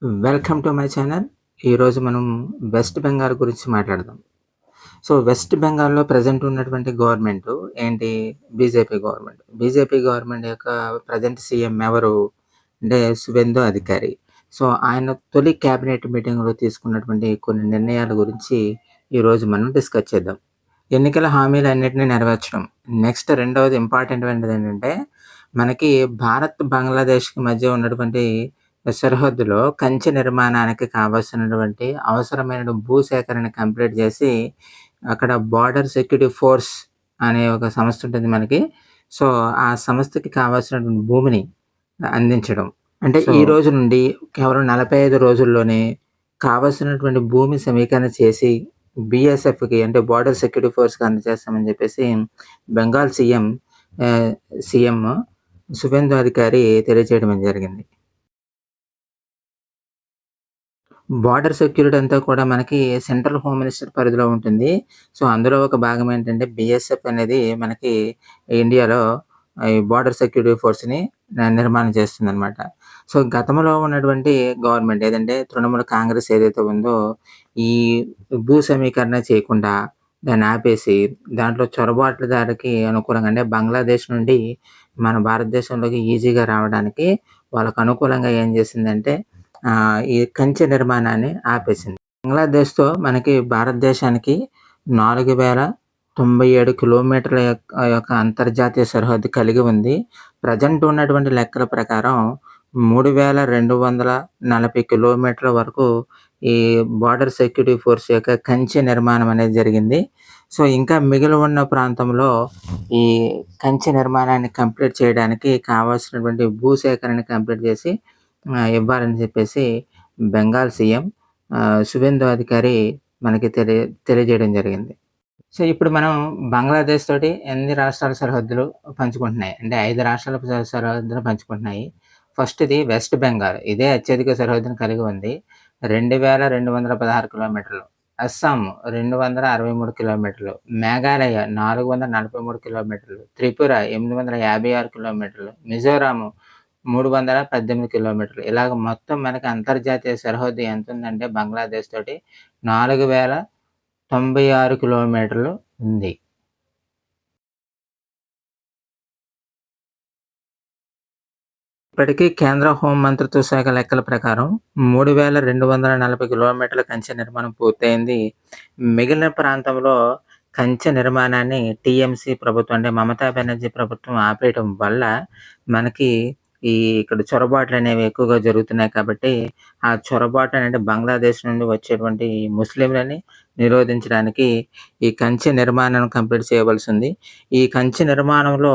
Welcome to my channel. ఈరోజు మనం west Bengal గురించి మాట్లాడదాం. సో, వెస్ట్ బెంగాల్‌లో ప్రెజెంట్ ఉన్నటువంటి గవర్నమెంటు ఏంటి? BJP government. బీజేపీ గవర్నమెంట్ యొక్క ప్రెజెంట్ సీఎం ఎవరు? అంటే శువెందు అధికారి. సో, ఆయన తొలి క్యాబినెట్ మీటింగ్‌లో తీసుకున్నటువంటి కొన్ని నిర్ణయాల గురించి ఈరోజు మనం డిస్కస్ చేద్దాం. ఎన్నికల హామీలన్నిటిని నెరవేర్చడం. నెక్స్ట్ రెండవది ఇంపార్టెంట్ ఏంటంటే, మనకి భారత్, బంగ్లాదేశ్‌కి మధ్య ఉన్నటువంటి సరిహద్దులో కంచె నిర్మాణానికి కావాల్సినటువంటి అవసరమైన భూసేకరణ కంప్లీట్ చేసి, అక్కడ బార్డర్ సెక్యూరిటీ ఫోర్స్ అనే ఒక సంస్థ ఉంటుంది మనకి. సో, ఆ సంస్థకి కావాల్సినటువంటి భూమిని అందించడం. అంటే ఈ రోజు నుండి కేవలం 45 రోజుల్లోనే కావాల్సినటువంటి భూమి సమీకరణ చేసి బీఎస్ఎఫ్‌కి అంటే బార్డర్ సెక్యూరిటీ ఫోర్స్‌కి అందజేస్తామని చెప్పేసి బెంగాల్ ఆహ్, సీఎం శువెందు అధికారి తెలియజేయడం జరిగింది. బార్డర్ సెక్యూరిటీ అంతా కూడా మనకి సెంట్రల్ హోమ్ మినిస్టర్ పరిధిలో ఉంటుంది. సో, అందులో ఒక భాగం ఏంటంటే బీఎస్ఎఫ్ అనేది మనకి ఇండియాలో ఈ బార్డర్ సెక్యూరిటీ ఫోర్స్‌ని నిర్మాణం చేస్తుందనమాట. సో, గతంలో ఉన్నటువంటి గవర్నమెంట్ ఏదంటే తృణమూల్ కాంగ్రెస్ ఏదైతే ఉందో, ఈ భూ సమీకరణ చేయకుండా దాన్ని ఆపేసి, దాంట్లో చొరబాట్లదారికి అనుకూలంగా అంటే బంగ్లాదేశ్ నుండి మన భారతదేశంలోకి ఈజీగా రావడానికి వాళ్ళకు అనుకూలంగా ఏం చేసిందంటే ఈ కంచె నిర్మాణాన్ని ఆపేసింది. బంగ్లాదేశ్‌తో మనకి భారతదేశానికి 4097 కిలోమీటర్ల యొక్క అంతర్జాతీయ సరిహద్దు కలిగి ఉంది. ప్రెజెంట్ ఉన్నటువంటి లెక్కల ప్రకారం 3240 కిలోమీటర్ల వరకు ఈ బార్డర్ సెక్యూరిటీ ఫోర్స్ యొక్క కంచె నిర్మాణం అనేది జరిగింది. సో, ఇంకా మిగిలి ఉన్న ప్రాంతంలో ఈ కంచె నిర్మాణాన్ని కంప్లీట్ చేయడానికి కావాల్సినటువంటి భూసేకరణ కంప్లీట్ చేసి ఇవ్వాలని చెప్పేసి బెంగాల్ సీఎం శువెందు అధికారి మనకి తెలియజేయడం జరిగింది. సో, ఇప్పుడు మనం బంగ్లాదేశ్ తోటి ఎన్ని రాష్ట్రాల సరిహద్దులు పంచుకుంటున్నాయి. అంటే 5 రాష్ట్రాల సరిహద్దులు పంచుకుంటున్నాయి. ఫస్ట్‌ది వెస్ట్ బెంగాల్. ఇదే అత్యధిక సరిహద్దును కలిగి ఉంది. 2216 కిలోమీటర్లు. అస్సాం 263 కిలోమీటర్లు. మేఘాలయ 443 కిలోమీటర్లు. త్రిపుర 856 కిలోమీటర్లు. మిజోరాం 318 కిలోమీటర్లు. ఇలాగ మొత్తం మనకి అంతర్జాతీయ సరిహద్దు ఎంతుందంటే బంగ్లాదేశ్ తోటి 4096 కిలోమీటర్లు ఉంది. ఇప్పటికీ కేంద్ర హోం మంత్రిత్వ శాఖ లెక్కల ప్రకారం 3240 కిలోమీటర్ల కంచె నిర్మాణం పూర్తయింది. మిగిలిన ప్రాంతంలో కంచె నిర్మాణాన్ని టీఎంసీ ప్రభుత్వం అంటే మమతా బెనర్జీ ప్రభుత్వం ఆపేయటం వల్ల మనకి ఇక్కడ చొరబాట్లనేవి ఎక్కువగా జరుగుతున్నాయి కాబట్టి, ఆ చొరబాట్లనంటే బంగ్లాదేశ్ నుండి వచ్చేటువంటి ముస్లింలని నిరోధించడానికి ఈ కంచె నిర్మాణం కంప్లీట్ చేయవలసింది. ఈ కంచె నిర్మాణంలో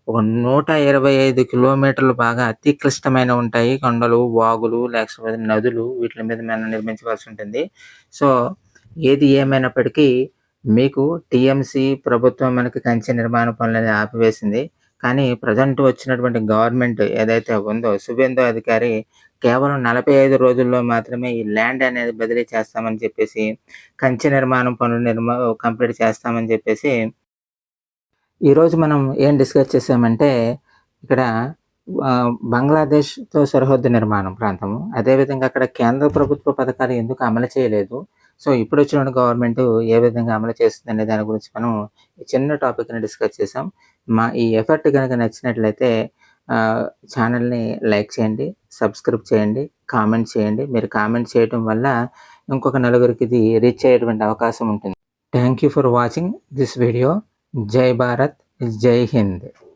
ఒక 125 కిలోమీటర్లు బాగా అతి క్లిష్టమైనవి ఉంటాయి. కొండలు, వాగులు, లేకపోతే నదులు వీటిల మీద మనం నిర్మించవలసి ఉంటుంది. సో, ఏది ఏమైనప్పటికీ మీకు టీఎంసీ ప్రభుత్వం మనకి కంచె నిర్మాణ పనులని ఆపివేసింది. కానీ ప్రెజెంట్ వచ్చినటువంటి గవర్నమెంట్ ఏదైతే ఉందో శువెందు అధికారి కేవలం 45 రోజుల్లో మాత్రమే ఈ ల్యాండ్ అనేది బదిలీ చేస్తామని చెప్పేసి, కంచె నిర్మాణం పనులు కంప్లీట్ చేస్తామని చెప్పేసి ఈరోజు మనం ఏం డిస్కస్ చేసామంటే, ఇక్కడ బంగ్లాదేశ్‌తో సరిహద్దు నిర్మాణం ప్రాంతము. అదేవిధంగా అక్కడ కేంద్ర ప్రభుత్వ పథకాలు ఎందుకు అమలు చేయలేదు. సో, ఇప్పుడొచ్చిన గవర్నమెంటు ఏ విధంగా అమలు చేస్తుందనే దాని గురించి మనం ఈ చిన్న టాపిక్‌ని డిస్కస్ చేసాం. ఈ ఎఫర్ట్ గనక నచ్చినట్లయితే ఛానల్‌ని లైక్ చేయండి, సబ్స్క్రైబ్ చేయండి, కామెంట్ చేయండి. మీరు కామెంట్ చేయటం వల్ల ఇంకొక నలుగురికి ఇది రీచ్ అయ్యేటువంటి అవకాశం ఉంటుంది. Thank you for watching this video. జై భారత్! జై హింద్!